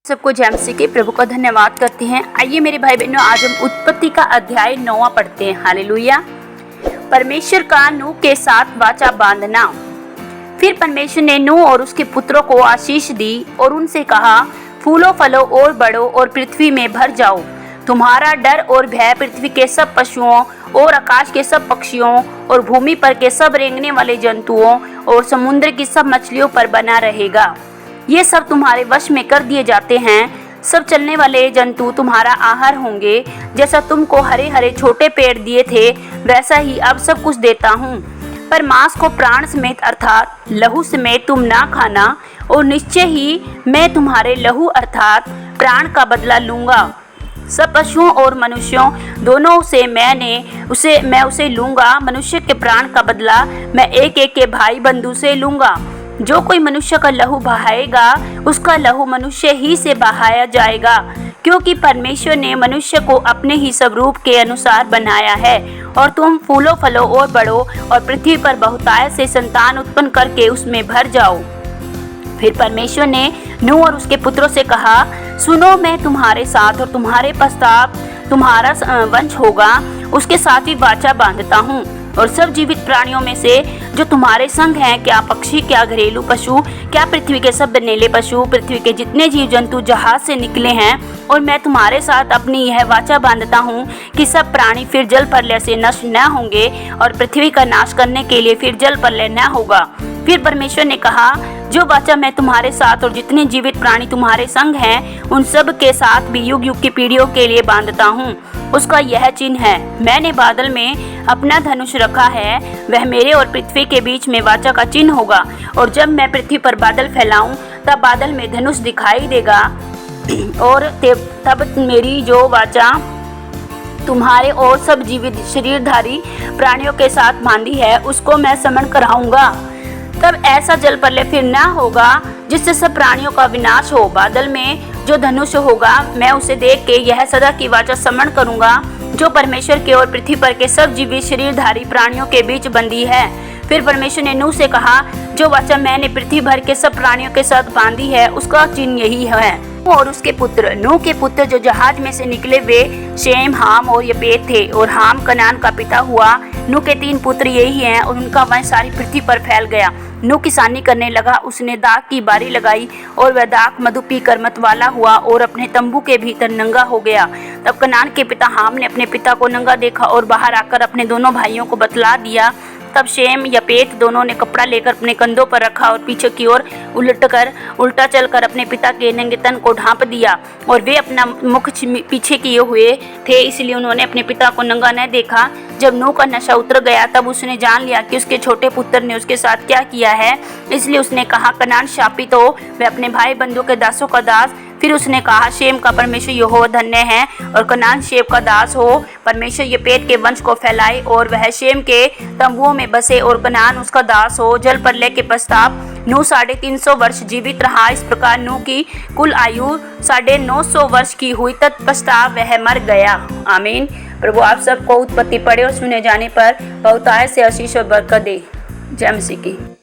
सबको जय मसीह के प्रभु का धन्यवाद करते हैं। आइए मेरे भाई बहनों, आज हम उत्पत्ति का अध्याय 9 पढ़ते हैं। हालेलुया। परमेश्वर का नूह के साथ वाचा बांधना। फिर परमेश्वर ने नूह और उसके पुत्रों को आशीष दी और उनसे कहा, फूलो फलो और बढ़ो और पृथ्वी में भर जाओ। तुम्हारा डर और भय पृथ्वी के सब पशुओं और आकाश के सब पक्षियों और भूमि पर के सब रेंगने वाले जंतुओं और समुद्र की सब मछलियों पर बना रहेगा। ये सब तुम्हारे वश में कर दिए जाते हैं। सब चलने वाले जंतु तुम्हारा आहार होंगे। जैसा तुमको हरे हरे छोटे पेड़ दिए थे, वैसा ही अब सब कुछ देता हूँ। पर मांस को प्राण समेत अर्थात लहू समेत तुम ना खाना, और निश्चय ही मैं तुम्हारे लहू अर्थात प्राण का बदला लूँगा। सब पशुओं और मनुष्यों दोनों से मैं उसे लूँगा। मनुष्य के प्राण का बदला मैं एक एक के भाई बंधु से लूँगा। जो कोई मनुष्य का लहू बहाएगा, उसका लहू मनुष्य ही से बहाया जाएगा, क्योंकि परमेश्वर ने मनुष्य को अपने ही स्वरूप के अनुसार बनाया है। और तुम फूलो फलो और बढ़ो और पृथ्वी पर बहुतायत से संतान उत्पन्न करके उसमें भर जाओ। फिर परमेश्वर ने नूह और उसके पुत्रों से कहा, सुनो, मैं तुम्हारे साथ और तुम्हारे पश्चात तुम्हारा वंश होगा, उसके साथ ही वाचा बांधता हूँ। और सब जीवित प्राणियों में से जो तुम्हारे संग हैं, क्या पक्षी, क्या घरेलू पशु, क्या पृथ्वी के सब बनेले पशु, पृथ्वी के जितने जीव जंतु जहाज से निकले हैं, और मैं तुम्हारे साथ अपनी यह वाचा बांधता हूँ कि सब प्राणी फिर जल प्रलय से नष्ट न होंगे और पृथ्वी का नाश करने के लिए फिर जल प्रलय न होगा। फिर परमेश्वर ने कहा, जो वाचा मैं तुम्हारे साथ और जितने जीवित प्राणी तुम्हारे संग हैं, उन सब के साथ भी युग युग की पीढ़ियों के लिए बांधता हूँ। उसका यह चिन्ह है, मैंने बादल में अपना धनुष रखा है, वह मेरे और पृथ्वी के बीच में वाचा का चिन्ह होगा। और जब मैं पृथ्वी पर बादल फैलाऊं, तब बादल में धनुष दिखाई देगा। और तब मेरी जो वाचा तुम्हारे और सब जीवित शरीरधारी प्राणियों के साथ बांधी है, उसको मैं स्मरण कराऊंगा। तब ऐसा जल प्रलय फिर न होगा जिससे सब प्राणियों का विनाश हो। बादल में जो धनुष होगा, मैं उसे देख के यह सदा की वाचा स्मरण करूंगा, जो परमेश्वर के और पृथ्वी पर के सब जीवित शरीरधारी प्राणियों के बीच बंधी है। फिर परमेश्वर ने नूह से कहा, जो वाचा मैंने पृथ्वी भर के सब प्राणियों के साथ बांधी है, उसका चिन्ह यही है। और उसके पुत्र, नूह के पुत्र जो जहाज में से निकले, वे शेम, हाम और यपेत थे। और हाम कनान का पिता हुआ। नूह के 3 पुत्र यही हैं, और उनका वंश सारी पृथ्वी पर फैल गया। नूह किसानी करने लगा, उसने दाख की बारी लगाई, और वह दाख मधु पीकर मतवाला हुआ और अपने तंबू के भीतर नंगा हो गया। तब कनान के पिता हाम ने अपने पिता को नंगा देखा और बाहर आकर अपने दोनों भाइयों को बतला दिया। तब शेम यपेत दोनों ने कपड़ा लेकर अपने कंधों पर रखा और पीछे की ओर उल्टा चलकर अपने पिता के नंगे तन को ढांप दिया। और वे अपना मुख पीछे किए हुए थे, इसलिए उन्होंने अपने पिता को नंगा न देखा। जब नूह का नशा उतर गया, तब उसने जान लिया कि उसके छोटे पुत्र ने उसके साथ क्या किया है। इसलिए उसने कहा, कनान शापित हो, वह अपने भाई बंधु के दासों का दास। फिर उसने कहा, शेम का परमेश्वर यहोवा धन्य है, और कनान शेम का दास हो। परमेश्वर यपेत के वंश को फैलाए, और वह शेम के तंबुओं में बसे, और कनान उसका दास हो। जल प्रलय के पश्चात नूह 350 वर्ष जीवित रहा। इस प्रकार नूह की कुल आयु 950 वर्ष की हुई। तत्पश्चात वह मर गया। आमीन। प्रभु आप सबको उत्पत्ति पढ़े और सुने जाने पर बहुतायत से आशीष और बरकत दे। जय मसीह की।